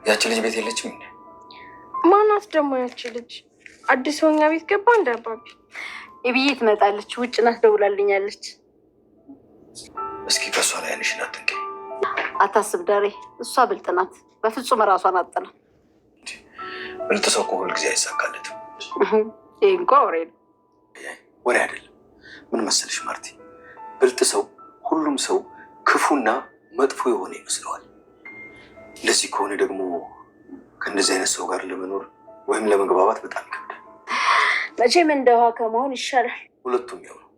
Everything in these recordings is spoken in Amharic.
ያቺ ልጅ ቤት የለችም እንዴ? ማናት ደግሞ ያቺ ልጅ? አዲስ ሆኛ ቤት ገባ እንደ አባቢ የብዬ ትመጣለች። ውጭ ናት፣ ደውላልኛለች። እስኪ ከሷ ላይ ያለሽን አትንኪ። አታስብ ዳሬ፣ እሷ ብልጥ ናት። በፍጹም እራሷን አጥና። ብልጥ ሰው እኮ ሁልጊዜ አይሳካለትም። ይህ እንኳ ወሬ ነው። ወሬ አይደለም። ምን መሰልሽ ማርቲ፣ ብልጥ ሰው ሁሉም ሰው ክፉና መጥፎ የሆነ ይመስለዋል። እንደዚህ ከሆነ ደግሞ ከእንደዚህ አይነት ሰው ጋር ለመኖር ወይም ለመግባባት በጣም ይከብዳል። መቼም እንደ ውሃ ከመሆን ይሻላል። ሁለቱም ያው ነው።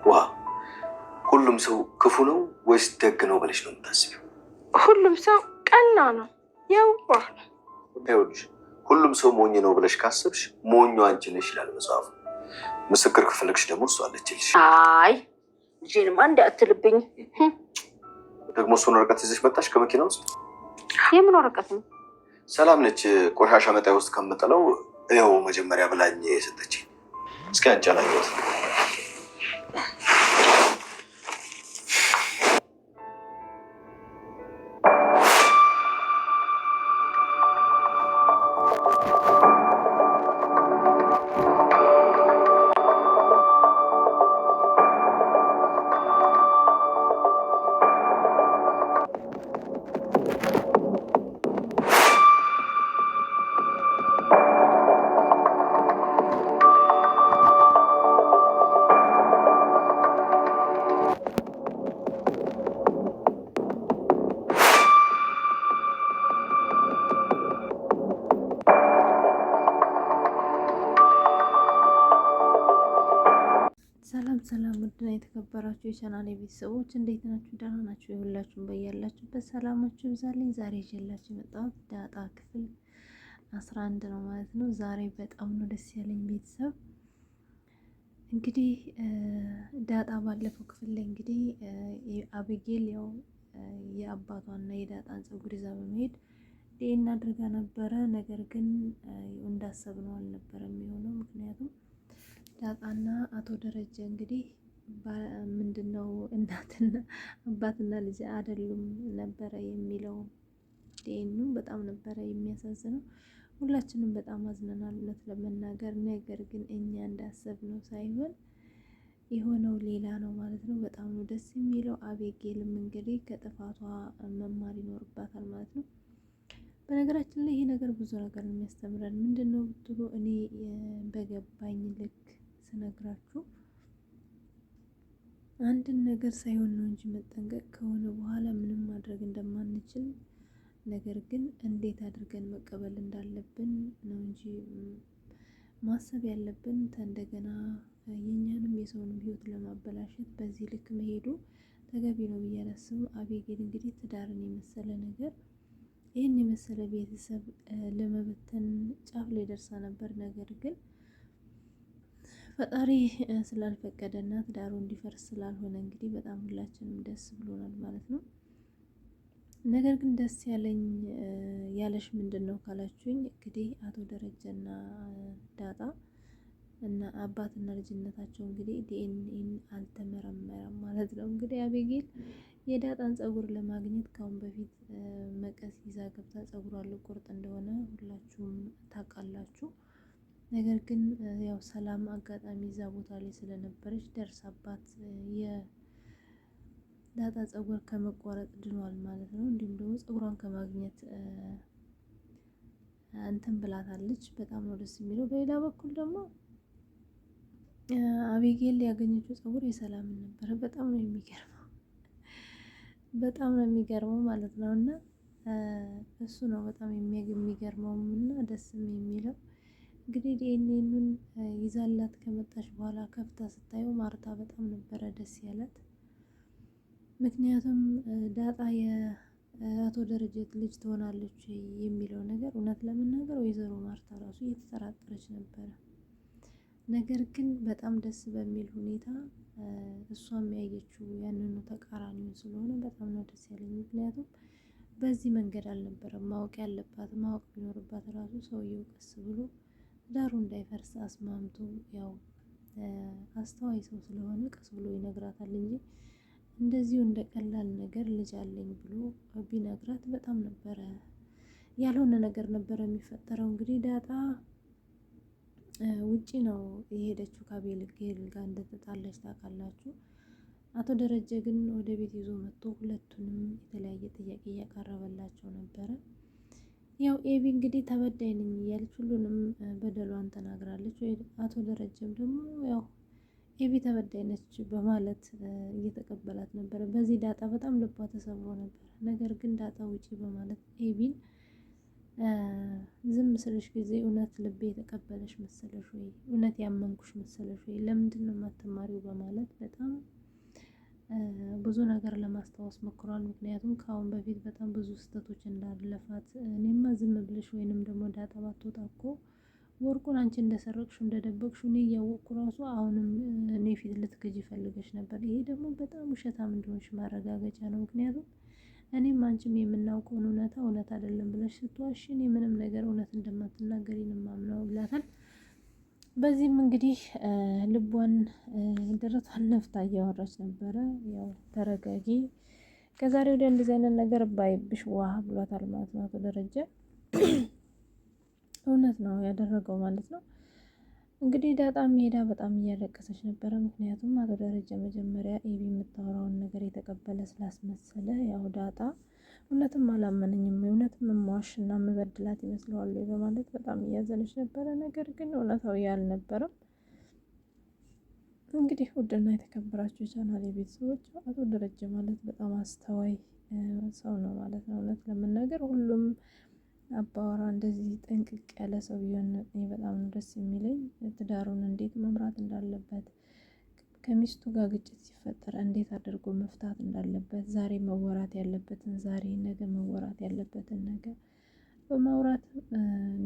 ውሃ ሁሉም ሰው ክፉ ነው ወይስ ደግ ነው ብለሽ ነው የምታስቢው? ሁሉም ሰው ቀና ነው፣ የዋህ ነው። ይኸውልሽ ሁሉም ሰው ሞኝ ነው ብለሽ ካሰብሽ ሞኙ አንቺ ነሽ ይላል መጽሐፉ። ምስክር ከፈለግሽ ደግሞ እሷ አለችልሽ። አይ ልጄንማ እንደ አትልብኝ። ደግሞ እሱን ወረቀት ይዘሽ መጣሽ ከመኪና ውስጥ? የምን ወረቀት ነው? ሰላም ነች ቆሻሻ መጣያ ውስጥ ከምጥለው ይኸው መጀመሪያ ብላኝ የሰጠችኝ። እስኪ አንቺ አላየሁት። ሰላም ውድና የተከበራችሁ የቻናሌ ቤተሰቦች እንዴት ናችሁ? ደህና ናችሁ? የሁላችሁም በያላችሁበት ሰላማችሁ ይብዛልኝ። ዛሬ ይዤላችሁ የመጣሁት ዳጣ ክፍል 11 ነው ማለት ነው። ዛሬ በጣም ነው ደስ ያለኝ ቤተሰብ። እንግዲህ ዳጣ ባለፈው ክፍል ላይ እንግዲህ አቢጌል ያው የአባቷና የዳጣን ፀጉር ይዛ በመሄድ ዲኤንኤ አድርጋ ነበረ። ነገር ግን እንዳሰብነው አልነበረም የሚሆነው። ምክንያቱም ዳጣና አቶ ደረጀ እንግዲህ ምንድነው እናትና አባትና ልጅ አይደሉም ነበረ የሚለው ዲኤንኤ በጣም ነበረ የሚያሳዝነው። ሁላችንም በጣም አዝነናል እውነት ለመናገር። ነገር ግን እኛ እንዳሰብነው ሳይሆን የሆነው ሌላ ነው ማለት ነው። በጣም ነው ደስ የሚለው። አቤጌልም እንግዲህ ከጥፋቷ መማር ይኖርባታል ማለት ነው። በነገራችን ላይ ይሄ ነገር ብዙ ነገር ነው የሚያስተምረን። ምንድነው ብትሉ እኔ በገባኝ ልክ ስነግራችሁ አንድን ነገር ሳይሆን ነው እንጂ መጠንቀቅ ከሆነ በኋላ ምንም ማድረግ እንደማንችል፣ ነገር ግን እንዴት አድርገን መቀበል እንዳለብን ነው እንጂ ማሰብ ያለብን። እንደገና የኛንም የሰውንም ሕይወት ለማበላሸት በዚህ ልክ መሄዱ ተገቢ ነው ብዬ አላስብም። አቤጌል እንግዲህ ትዳርን የመሰለ ነገር ይህን የመሰለ ቤተሰብ ለመበተን ጫፍ ላይ ደርሳ ነበር። ነገር ግን ፈጣሪ ስላልፈቀደና ትዳሩ እንዲፈርስ ስላልሆነ እንግዲህ በጣም ሁላችንም ደስ ብሎናል ማለት ነው። ነገር ግን ደስ ያለኝ ያለሽ ምንድን ነው ካላችሁኝ እንግዲህ አቶ ደረጀና ዳጣ እና አባትና ልጅነታቸው እንግዲህ ዲኤንኤን አልተመረመረም ማለት ነው። እንግዲህ አቤጌል የዳጣን ፀጉር ለማግኘት ካሁን በፊት መቀስ ይዛ ገብታ ፀጉሯን ልቆርጥ እንደሆነ ሁላችሁም ታውቃላችሁ። ነገር ግን ያው ሰላም አጋጣሚ እዛ ቦታ ላይ ስለነበረች ደርሳባት የዳጣ ፀጉር ከመቆረጥ ድኗል ማለት ነው። እንዲሁም ደግሞ ፀጉሯን ከማግኘት እንትን ብላታለች። በጣም ነው ደስ የሚለው። በሌላ በኩል ደግሞ አቤጌል ያገኘችው ፀጉር የሰላምን ነበረ። በጣም ነው የሚገርመው፣ በጣም ነው የሚገርመው ማለት ነው። እና እሱ ነው በጣም የሚገርመውም እና ደስም የሚለው። እንግዲህ ዲኤንኤኑን ይዛላት ከመጣች በኋላ ከፍታ ስታየው ማርታ በጣም ነበረ ደስ ያላት። ምክንያቱም ዳጣ የአቶ ደረጀት ልጅ ትሆናለች የሚለው ነገር እውነት ለመናገር ወይዘሮ ማርታ ራሱ እየተጠራጠረች ነበረ። ነገር ግን በጣም ደስ በሚል ሁኔታ እሷም ያየችው ያንኑ ተቃራኒውን ስለሆነ በጣም ነው ደስ ያለኝ። ምክንያቱም በዚህ መንገድ አልነበረም ማወቅ ያለባት። ማወቅ ቢኖርባት ራሱ ሰውየው ቀስ ብሎ ዳሩ እንዳይፈርስ አስማምቶ ያው አስተዋይ ሰው ስለሆነ ቀስ ብሎ ይነግራታል እንጂ እንደዚሁ እንደ ቀላል ነገር ልጅ አለኝ ብሎ ቢነግራት በጣም ነበረ ያልሆነ ነገር ነበረ የሚፈጠረው። እንግዲህ ዳጣ ውጪ ነው የሄደችው ከአቤል ጋር እንደተጣላች ታውቃላችሁ። አቶ ደረጀ ግን ወደ ቤት ይዞ መጥቶ ሁለቱንም የተለያየ ጥያቄ እያቀረበላቸው ነበረ። ያው ኤቢ እንግዲህ ተበዳይ ነኝ እያለች ሁሉንም በደሏን ተናግራለች። አቶ ደረጀም ደግሞ ያው ኤቢ ተበዳይ ነች በማለት እየተቀበላት ነበረ። በዚህ ዳጣ በጣም ልቧ ተሰብሮ ነበር። ነገር ግን ዳጣ ውጪ በማለት ኤቢን ዝም ስልሽ ጊዜ እውነት ልቤ የተቀበለሽ መሰለሽ ወይ? እውነት ያመንኩሽ መሰለሽ ወይ? ለምንድን ነው የማትማሪው? በማለት በጣም ብዙ ነገር ለማስታወስ ሞክሯል። ምክንያቱም ከአሁን በፊት በጣም ብዙ ስህተቶች እንዳለፋት እኔማ ዝም ብለሽ ወይንም ደግሞ ዳጣ ባትወጣ እኮ ወርቁን አንቺ እንደሰረቅሽ እንደደበቅሽ እኔ እያወቅኩ ራሱ አሁንም እኔ ፊት ልትገዢ ፈልገሽ ነበር። ይሄ ደግሞ በጣም ውሸታም እንደሆንሽ ማረጋገጫ ነው። ምክንያቱም እኔም አንቺም የምናውቀውን እውነት አይደለም ብለሽ ስትዋሽ እኔ ምንም ነገር እውነት እንደማትናገሪ ነው የማምነው ብላታል። በዚህም እንግዲህ ልቧን ደረቷን ነፍታ እያወራች ነበረ። ያው ተረጋጊ፣ ከዛሬ ወዲያ እንደዚህ አይነት ነገር ባይብሽ ዋ ብሏታል ማለት ነው አቶ ደረጀ። እውነት ነው ያደረገው ማለት ነው። እንግዲህ ዳጣም ሄዳ በጣም እያለቀሰች ነበረ። ምክንያቱም አቶ ደረጀ መጀመሪያ ኤቢ የምታወራውን ነገር የተቀበለ ስላስመሰለ ያው ዳጣ እውነትም አላመነኝም፣ እውነትም የምዋሽ እና የምበድላት ይመስለዋል በማለት በጣም እያዘነች ነበረ። ነገር ግን እውነታው ያልነበረም። እንግዲህ ውድና የተከበራችሁ ቻናል የቤተሰቦች አቶ ደረጀ ማለት በጣም አስተዋይ ሰው ነው ማለት ነው። እውነት ለመናገር ሁሉም አባወራ እንደዚህ ጠንቅቅ ያለ ሰው ቢሆን እኔ በጣም ነው ደስ የሚለኝ። ትዳሩን እንዴት መምራት እንዳለበት፣ ከሚስቱ ጋር ግጭት ሲፈጠር እንዴት አድርጎ መፍታት እንዳለበት፣ ዛሬ መወራት ያለበትን ዛሬ፣ ነገ መወራት ያለበትን ነገ በማውራት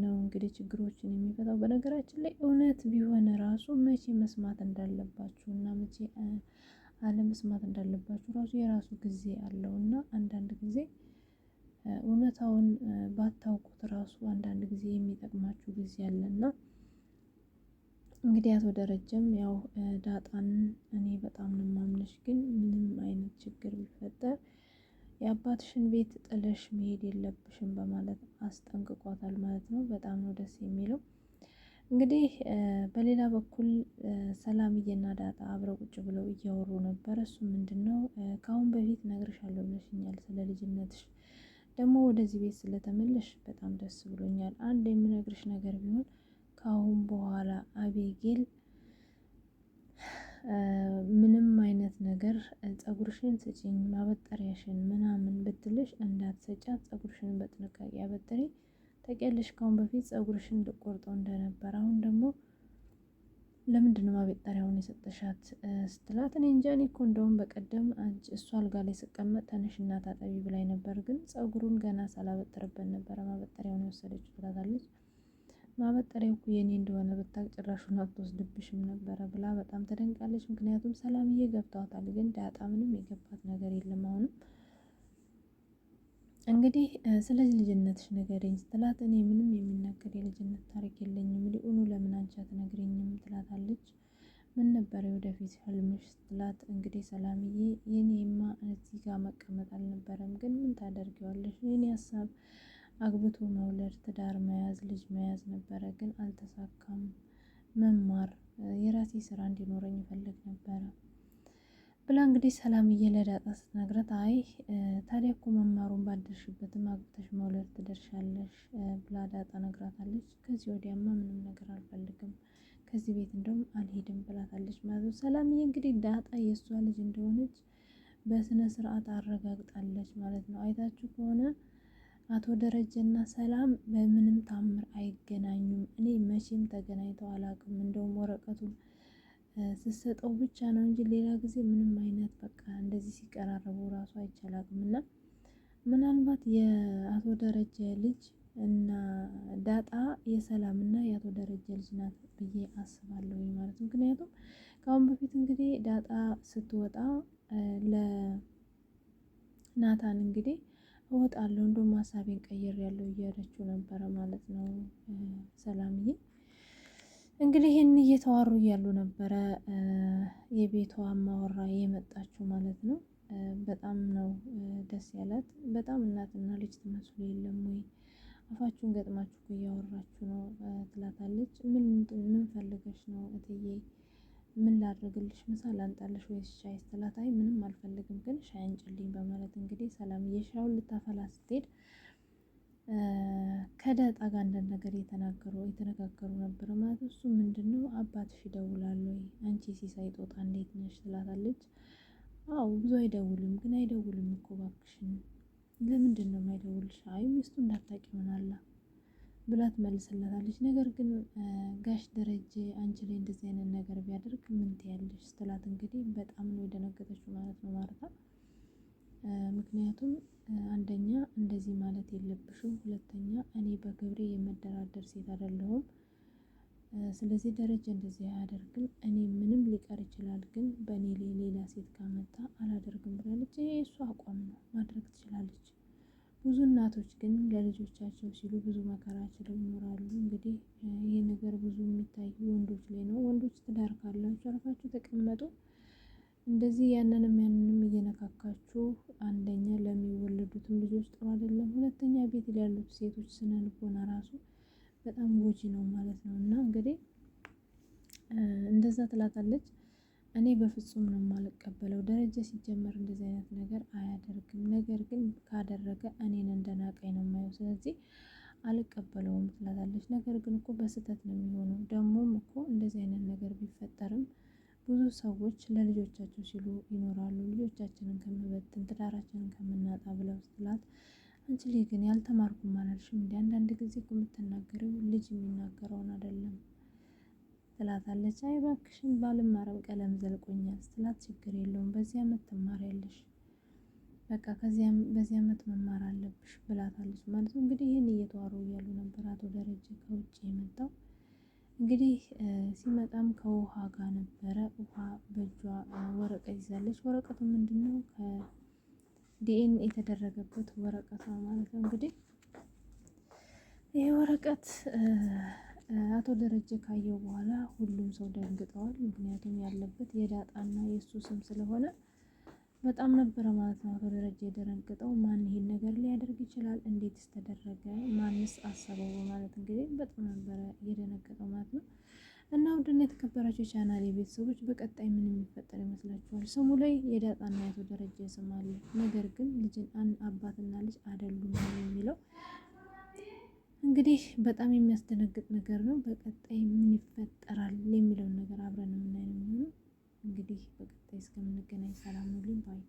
ነው እንግዲህ ችግሮችን የሚፈታው። በነገራችን ላይ እውነት ቢሆን ራሱ መቼ መስማት እንዳለባችሁ እና መቼ አለመስማት እንዳለባችሁ ራሱ የራሱ ጊዜ አለው እና አንዳንድ ጊዜ እውነታውን ባታውቁት ራሱ አንዳንድ ጊዜ የሚጠቅማችሁ ጊዜ አለና እንግዲህ አቶ ደረጀም ያው ዳጣን እኔ በጣም ነው የማምንሽ፣ ግን ምንም አይነት ችግር ቢፈጠር የአባትሽን ቤት ጥለሽ መሄድ የለብሽም በማለት አስጠንቅቋታል ማለት ነው። በጣም ነው ደስ የሚለው። እንግዲህ በሌላ በኩል ሰላምዬና ዳጣ አብረው ቁጭ ብለው እያወሩ ነበር። እሱ ምንድን ነው ከአሁን በፊት ነግርሻለሁ ብለሽኛል ስለ ልጅነትሽ፣ ደግሞ ወደዚህ ቤት ስለተመለሽ በጣም ደስ ብሎኛል። አንድ የምነግርሽ ነገር ቢሆን ከአሁን በኋላ አቤጌል ምንም አይነት ነገር ፀጉርሽን ስጪኝ ማበጠሪያሽን ምናምን ብትልሽ እንዳትሰጫት፣ ፀጉርሽን በጥንቃቄ አበጥሪ። ታውቂያለሽ ካሁን በፊት ፀጉርሽን ልቆርጠው እንደነበር፣ አሁን ደግሞ ለምንድነው ማበጠሪያውን የሰጠሻት ስትላት፣ እኔ እንጃ እኔ እኮ እንደውም በቀደም እሷ አልጋ ላይ ስቀመጥ ተነሽና ታጠቢ ብላኝ ነበር፣ ግን ፀጉሩን ገና ሳላበጥርበት ነበረ ማበጠሪያውን የወሰደችው ትላታለች። ማበጠሪያው እኮ የኔ እንደሆነ ብታውቅ ጭራሹን አትወስድብሽም ነበረ ብላ በጣም ተደንቃለች። ምክንያቱም ሰላምዬ ገብቷታል፣ ግን ዳጣ ምንም የገባት ነገር የለም። አሁንም እንግዲህ ስለ ልጅነትሽ ንገሪኝ ስትላት፣ እኔ ምንም የሚናገር የልጅነት ታሪክ የለኝም፣ ሊሆኑ ለምን አንቺ አትነግሪኝም ትላታለች። ምን ነበር የወደፊት ህልምሽ ስትላት፣ እንግዲህ ሰላምዬ የኔማ እዚህ ጋር መቀመጥ አልነበረም፣ ግን ምን ታደርጊዋለሽ፣ የኔ ሀሳብ አግብቶ መውለድ፣ ትዳር መያዝ፣ ልጅ መያዝ ነበረ፣ ግን አልተሳካም። መማር፣ የራሴ ስራ እንዲኖረኝ ይፈልግ ነበረ ብላ እንግዲህ ሰላምዬ ለዳጣ ስትነግረት፣ አይ ታዲያ እኮ መማሩን ባደርሽበትም አግብተሽ መውለድ ትደርሻለሽ ብላ ዳጣ ነግራታለች። ከዚህ ወዲያማ ምንም ነገር አልፈልግም፣ ከዚህ ቤት እንደውም አልሄድም ብላታለች ማለት ነው። ሰላምዬ እንግዲህ ዳጣ የእሷ ልጅ እንደሆነች በስነ ስርዓት አረጋግጣለች ማለት ነው። አይታችሁ ከሆነ አቶ ደረጀና ሰላም በምንም ታምር አይገናኙም። እኔ መቼም ተገናኝተው አላውቅም። እንደውም ወረቀቱን ስትሰጠው ብቻ ነው እንጂ ሌላ ጊዜ ምንም አይነት በቃ እንደዚህ ሲቀራረቡ ራሱ አይቻላቅም። እና ምናልባት የአቶ ደረጀ ልጅ እና ዳጣ የሰላም እና የአቶ ደረጀ ልጅ ናት ብዬ አስባለሁ ማለት። ምክንያቱም ከአሁን በፊት እንግዲህ ዳጣ ስትወጣ ለናታን እንግዲህ እወጣለሁ እንደውም ሀሳቤን ቀይሬያለሁ እያለችው ነበረ ማለት ነው ሰላምዬ። እንግዲህ ይህን እየተዋሩ እያሉ ነበረ የቤቷ ማወራ የመጣችው ማለት ነው። በጣም ነው ደስ ያላት። በጣም እናትና ልጅ ትመስሉ የለም ወይ አፋችሁን ገጥማችሁ እኮ እያወራችሁ ነው ትላታለች። ምን ፈልገሽ ነው እትዬ? ምን ላድርግልሽ? ምሳ ላንጣልሽ ወይስ ሻይ ስትላት አይ ምንም አልፈልግም ግን ሻይ አንጭልኝ በማለት እንግዲህ ሰላምዬ ሻዩን ልታፈላ ስትሄድ ከዳጣ ጋር አንዳንድ ነገር የተነጋገሩ ነበር ማለት እሱ ምንድነው አባትሽ ይደውላል ወይ አንቺ ሲሳይ ጦጣ እንዴት ነሽ ትላታለች። አዎ ብዙ አይደውልም ግን አይደውልም እኮ እባክሽን ለምንድን ነው የማይደውልሽ? አይ ሚስቱ እንዳታውቂ ይሆናላ ብላ ትመልስላታለች። ነገር ግን ጋሽ ደረጀ አንቺ ላይ እንደዚህ አይነት ነገር ቢያደርግ ምን ትያለሽ ስትላት እንግዲህ በጣም ነው የደነገጠችው ማለት ነው ማርታ። ምክንያቱም አንደኛ እንደዚህ ማለት የለብሽም፣ ሁለተኛ እኔ በክብሬ የመደራደር ሴት አይደለሁም። ስለዚህ ደረጃ እንደዚህ አያደርግም። እኔ ምንም ሊቀር ይችላል ግን በእኔ ላይ ሌላ ሴት ካመጣ አላደርግም ብላለች። ይሄ እሱ አቋም ነው፣ ማድረግ ትችላለች። ብዙ እናቶች ግን ለልጆቻቸው ሲሉ ብዙ መከራ ችለው ይኖራሉ። እንግዲህ ይሄ ነገር ብዙ የሚታይ ወንዶች ላይ ነው። ወንዶች ትዳር ካላችሁ አርፋችሁ ተቀመጡ። እንደዚህ ያንንም እየነካካችሁ አንደኛ ለሚወለዱትም ልጆች ጥሩ አይደለም፣ ሁለተኛ ቤት ያሉት ሴቶች ስነ ልቦና ራሱ በጣም ጎጂ ነው ማለት ነው። እና እንግዲህ እንደዛ ትላታለች። እኔ በፍጹም ነው የማልቀበለው። ደረጃ ሲጀመር እንደዚህ አይነት ነገር አያደርግም። ነገር ግን ካደረገ እኔን እንደናቀኝ ነው የማየው። ስለዚህ አልቀበለውም ትላታለች። ነገር ግን እኮ በስህተት ነው የሚሆነው። ደግሞም እኮ እንደዚህ አይነት ነገር ቢፈጠርም ብዙ ሰዎች ለልጆቻቸው ሲሉ ይኖራሉ። ልጆቻችንን ከምበትን ትዳራችንን ከምናጣ ብለው ስትላት አንቺ ልጅ ግን ያልተማርኩም አላልሽም እንዲ አንዳንድ ጊዜ እኮ የምትናገረው ልጅ የሚናገረውን አይደለም ትላታለች። አይ እባክሽን ባልማረም ቀለም ዘልቆኛል ስትላት ችግር የለውም በዚህ አመት ትማሪያለሽ፣ በቃ በዚህ አመት መማር አለብሽ ብላታለች ማለት ነው። እንግዲህ ይህን እየተዋሩ እያሉ ነበር አቶ ደረጀ ከውጭ የመጣው። እንግዲህ ሲመጣም ከውሃ ጋር ነበረ። ውሃ በእጇ ወረቀት ይዛለች። ወረቀቱ ምንድነው? ከዲኤንኤ የተደረገበት ወረቀት ነው ማለት ነው። እንግዲህ ይሄ ወረቀት አቶ ደረጀ ካየው በኋላ ሁሉም ሰው ደንግጠዋል። ምክንያቱም ያለበት የዳጣና የእሱ ስም ስለሆነ በጣም ነበረ ማለት ነው አቶ ደረጀ የደነገጠው። ማን ይሄን ነገር ሊያደርግ ይችላል? እንዴትስ ተደረገ? ማንስ አሰበው? ማለት እንግዲህ በጣም ነበረ የደነገጠው ማለት ነው። እና ውድና የተከበራችሁ ቻናል የቤተሰቦች በቀጣይ ምን የሚፈጠር ይመስላችኋል? ስሙ ላይ የዳጣና የአቶ ደረጀ ስም አለ። ነገር ግን ልጅን አባትና ልጅ አይደሉም የሚለው እንግዲህ በጣም የሚያስደነግጥ ነገር ነው። በቀጣይ ምን ይፈጠራል የሚለውን ነገር አብረን የምናየው ነው። እንግዲህ በቀጣይ እስከምንገናኝ ሰላም ሁሉም ባይ